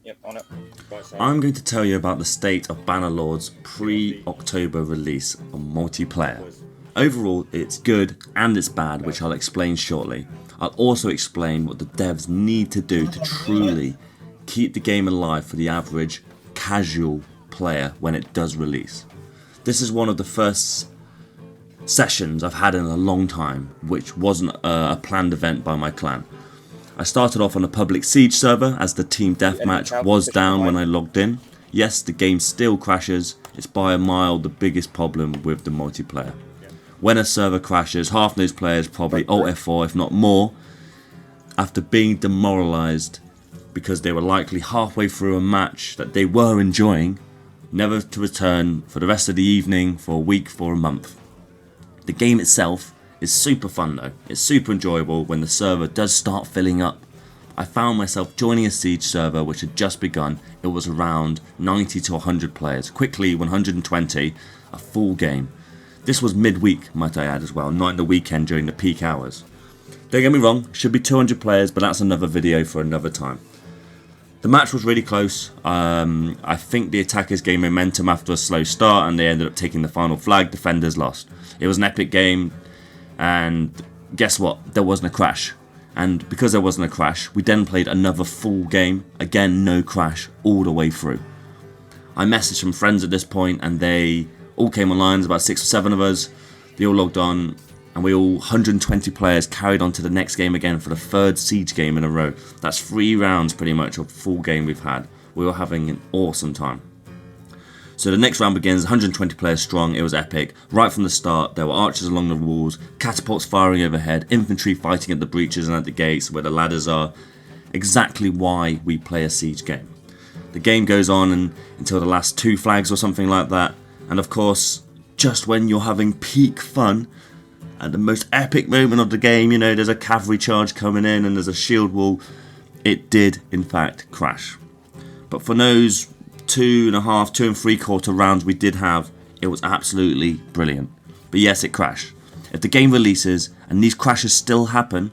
Yep, on it. Right side. I'm going to tell you about the state of Bannerlord's pre-October release on multiplayer. Overall, it's good and it's bad, which I'll explain shortly. I'll also explain what the devs need to do to truly keep the game alive for the average casual player when it does release. This is one of the first sessions I've had in a long time, which wasn't a planned event by my clan. I started off on a public siege server as the team deathmatch was down when I logged in. Yes, the game still crashes. It's by a mile the biggest problem with the multiplayer. When a server crashes, half those players probably Alt F4 if not more, after being demoralised because they were likely halfway through a match that they were enjoying, never to return for the rest of the evening, for a week, for a month. The game itself is super fun though. It's super enjoyable when the server does start filling up. I found myself joining a siege server which had just begun. It was around 90 to 100 players. Quickly 120, a full game. This was midweek, might I add as well, not in the weekend during the peak hours. Don't get me wrong, should be 200 players, but that's another video for another time. The match was really close. I think the attackers gained momentum after a slow start and they ended up taking the final flag. Defenders lost. It was an epic game, and guess what? There wasn't a crash. And because there wasn't a crash, we then played another full game. Again, no crash all the way through. I messaged some friends at this point and they all came online. There's about 6 or 7 of us. They all logged on and we all, 120 players, carried on to the next game again for the 3rd siege game in a row. That's 3 rounds pretty much of full game we've had. We were having an awesome time. So the next round begins, 120 players strong. It was epic. Right from the start, there were archers along the walls, catapults firing overhead, infantry fighting at the breaches and at the gates where the ladders are. Exactly why we play a siege game. The game goes on until the last 2 flags or something like that. And of course, just when you're having peak fun, at the most epic moment of the game, you know, there's a cavalry charge coming in and there's a shield wall, it did in fact crash. But for those 2.5, 2 3/4 rounds we did have, it was absolutely brilliant. But yes, it crashed. If the game releases and these crashes still happen,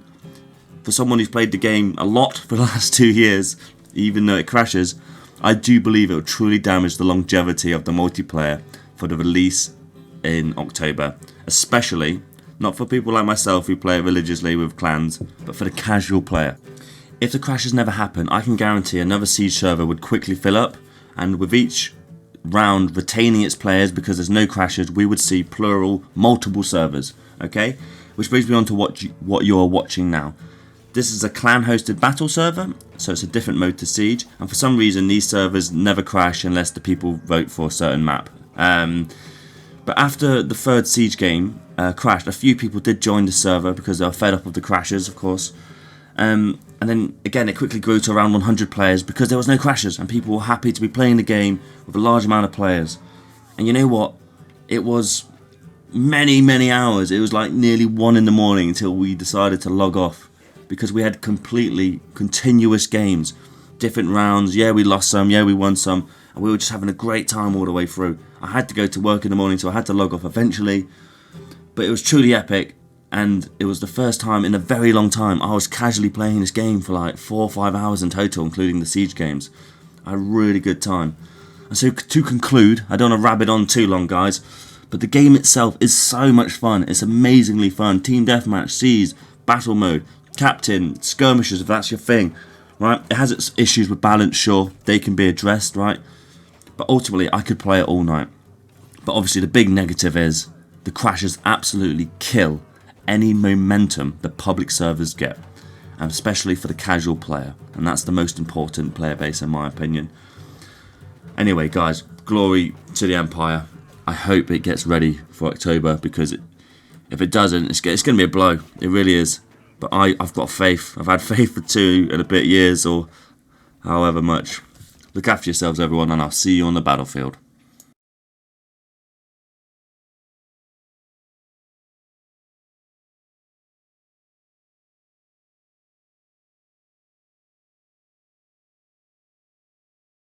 for someone who's played the game a lot for the last 2 years, even though it crashes, I do believe it will truly damage the longevity of the multiplayer for the release in October, especially not for people like myself who play it religiously with clans, but for the casual player. If the crashes never happen, I can guarantee another siege server would quickly fill up, and with each round retaining its players because there's no crashes, we would see plural, multiple servers, okay? Which brings me on to what you're watching now. This is a clan-hosted battle server, so it's a different mode to Siege, and for some reason these servers never crash unless the people vote for a certain map. But after the 3rd Siege game crashed, a few people did join the server because they were fed up of the crashes, of course. And then again it quickly grew to around 100 players because there was no crashes and people were happy to be playing the game with a large amount of players. And you know what? It was many hours. It was like nearly 1 in the morning until we decided to log off because we had completely continuous games, different rounds. Yeah, we lost some, yeah, we won some, and we were just having a great time all the way through. I had to go to work in the morning, so I had to log off eventually. But it was truly epic, and it was the first time in a very long time I was casually playing this game for like 4 or 5 hours in total, including the siege games. I had a really good time. And so to conclude, I don't want to rabbit on too long, guys, but the game itself is so much fun. It's amazingly fun. Team deathmatch, siege, battle mode, captain, skirmishes if that's your thing, right? It has its issues with balance, sure, they can be addressed, right? But ultimately I could play it all night. But obviously the big negative is the crashes absolutely kill any momentum the public servers get, and especially for the casual player, and that's the most important player base in my opinion. Anyway guys, glory to the Empire. I hope it gets ready for October, because if it doesn't, it's going to be a blow. It really is. But I've got faith. I've had faith for 2 and a bit years, or however much. Look after yourselves everyone, and I'll see you on the battlefield.